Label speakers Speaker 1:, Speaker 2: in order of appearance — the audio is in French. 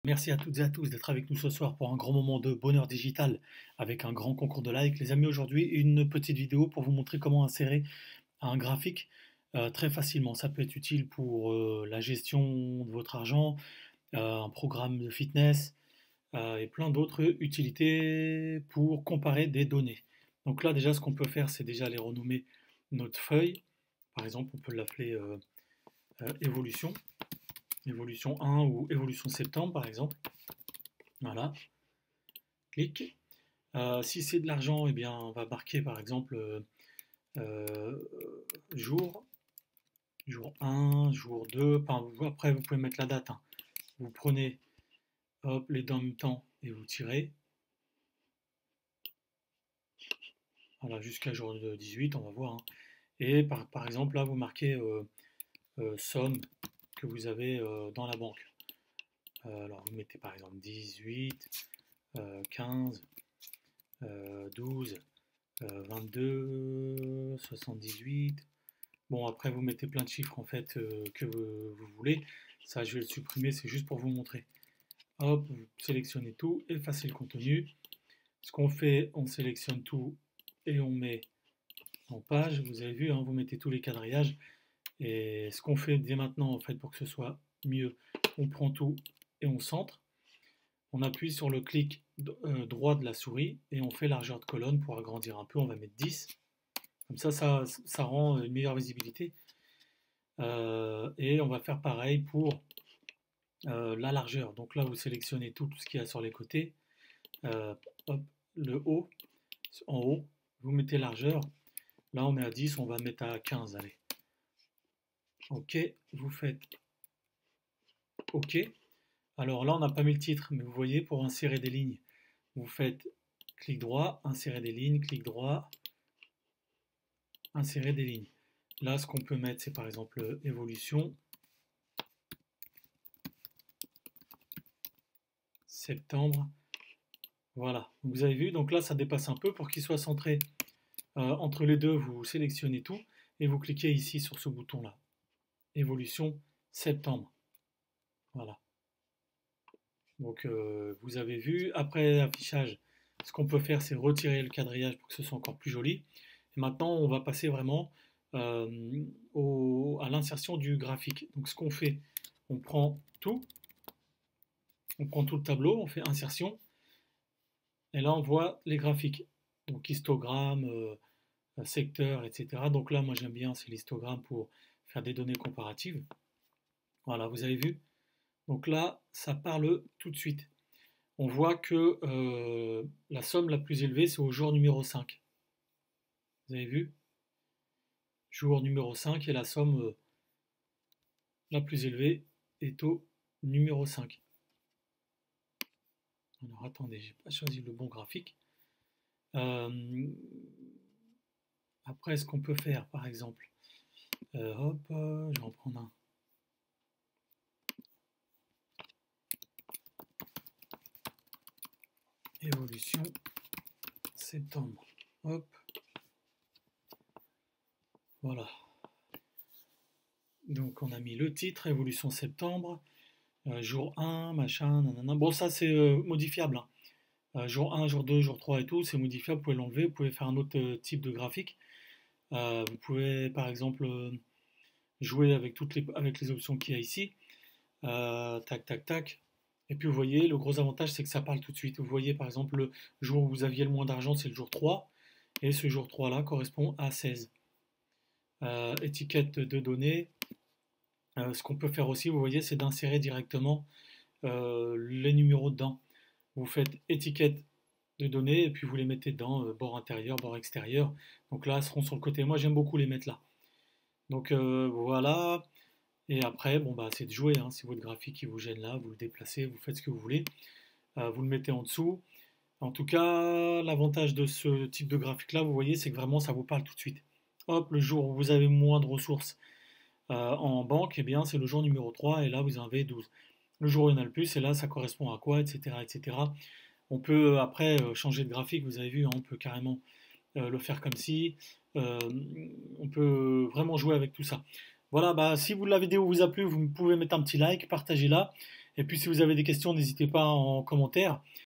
Speaker 1: Merci à toutes et à tous d'être avec nous ce soir pour un grand moment de bonheur digital avec un grand concours de likes. Les amis, aujourd'hui, une petite vidéo pour vous montrer comment insérer un graphique très facilement. Ça peut être utile pour la gestion de votre argent, un programme de fitness et plein d'autres utilités pour comparer des données. Donc là, déjà, ce qu'on peut faire, c'est déjà aller renommer notre feuille. Par exemple, on peut l'appeler évolution, évolution 1 ou évolution septembre, par exemple. Voilà, clic. Si c'est de l'argent, eh bien, on va marquer par exemple euh, jour, jour 1, jour 2. Enfin, après, vous pouvez mettre la date, hein. Vous prenez hop, les deux en même temps et vous tirez. Voilà, jusqu'à jour 18, on va voir, hein. Et par exemple, là, vous marquez somme que vous avez dans la banque. Alors, vous mettez par exemple 18, 15, 12, 22, 78. Bon, après, vous mettez plein de chiffres en fait que vous voulez. Ça, je vais le supprimer, c'est juste pour vous montrer. Hop, vous sélectionnez tout, effacez le contenu. Ce qu'on fait, on sélectionne tout et on met en page. Vous avez vu, hein, vous mettez tous les quadrillages. Et ce qu'on fait dès maintenant, en fait, pour que ce soit mieux, on prend tout et on centre. On appuie sur le clic droit de la souris et on fait largeur de colonne pour agrandir un peu. On va mettre 10. Comme ça rend une meilleure visibilité. Et on va faire pareil pour la largeur. Donc là, vous sélectionnez tout ce qu'il y a sur les côtés. Hop, le haut, en haut, vous mettez largeur. Là, on est à 10, on va mettre à 15. Allez. OK, vous faites OK. Alors là, on n'a pas mis le titre, mais vous voyez, pour insérer des lignes, vous faites clic droit, insérer des lignes, clic droit, insérer des lignes. Là, ce qu'on peut mettre, c'est par exemple évolution, septembre. Voilà, vous avez vu, donc là, ça dépasse un peu. Pour qu'il soit centré entre les deux, vous sélectionnez tout et vous cliquez ici sur ce bouton-là. Évolution septembre. Voilà. Donc vous avez vu, après l'affichage, ce qu'on peut faire, c'est retirer le quadrillage pour que ce soit encore plus joli. Et maintenant, on va passer vraiment à l'insertion du graphique. Donc ce qu'on fait, on prend tout, on prend tout le tableau, on fait insertion, et là on voit les graphiques. Donc histogramme, secteur, etc. Donc là, moi j'aime bien, c'est l'histogramme pour faire des données comparatives. Voilà, vous avez vu. Donc là, ça parle tout de suite. On voit que la somme la plus élevée, c'est au jour numéro 5. Vous avez vu? Jour numéro 5 et la somme la plus élevée est au numéro 5. Alors attendez, j'ai pas choisi le bon graphique. Après, ce qu'on peut faire, par exemple, hop, je vais en prendre un. Évolution, septembre. Hop. Voilà. Donc on a mis le titre, évolution septembre, jour 1, machin, nanana. Bon, ça c'est modifiable, hein. Jour 1, jour 2, jour 3 et tout, c'est modifiable, vous pouvez l'enlever, vous pouvez faire un autre type de graphique. Vous pouvez par exemple jouer avec avec les options qu'il y a ici. Tac, tac, tac. Et puis vous voyez, le gros avantage, c'est que ça parle tout de suite. Vous voyez, par exemple, le jour où vous aviez le moins d'argent, c'est le jour 3. Et ce jour 3-là correspond à 16. Étiquette de données. Ce qu'on peut faire aussi, vous voyez, c'est d'insérer directement les numéros dedans. Vous faites étiquette de données et puis vous les mettez dedans, bord intérieur, bord extérieur. Donc là, elles seront sur le côté. Moi, j'aime beaucoup les mettre là. Donc voilà. Et après, bon, bah, c'est de jouer, hein. Si votre graphique qui vous gêne là, vous le déplacez, vous faites ce que vous voulez. Vous le mettez en dessous. En tout cas, l'avantage de ce type de graphique-là, vous voyez, c'est que vraiment ça vous parle tout de suite. Hop, le jour où vous avez moins de ressources en banque, eh bien, c'est le jour numéro 3 et là, vous en avez 12. Le jour où il y en a le plus, et là, ça correspond à quoi, etc., etc. On peut après changer de graphique, vous avez vu, hein, on peut carrément le faire comme ci. Euh, on peut vraiment jouer avec tout ça. Voilà, bah, si la vidéo vous a plu, vous pouvez mettre un petit like, partagez-la. Et puis si vous avez des questions, n'hésitez pas en commentaire.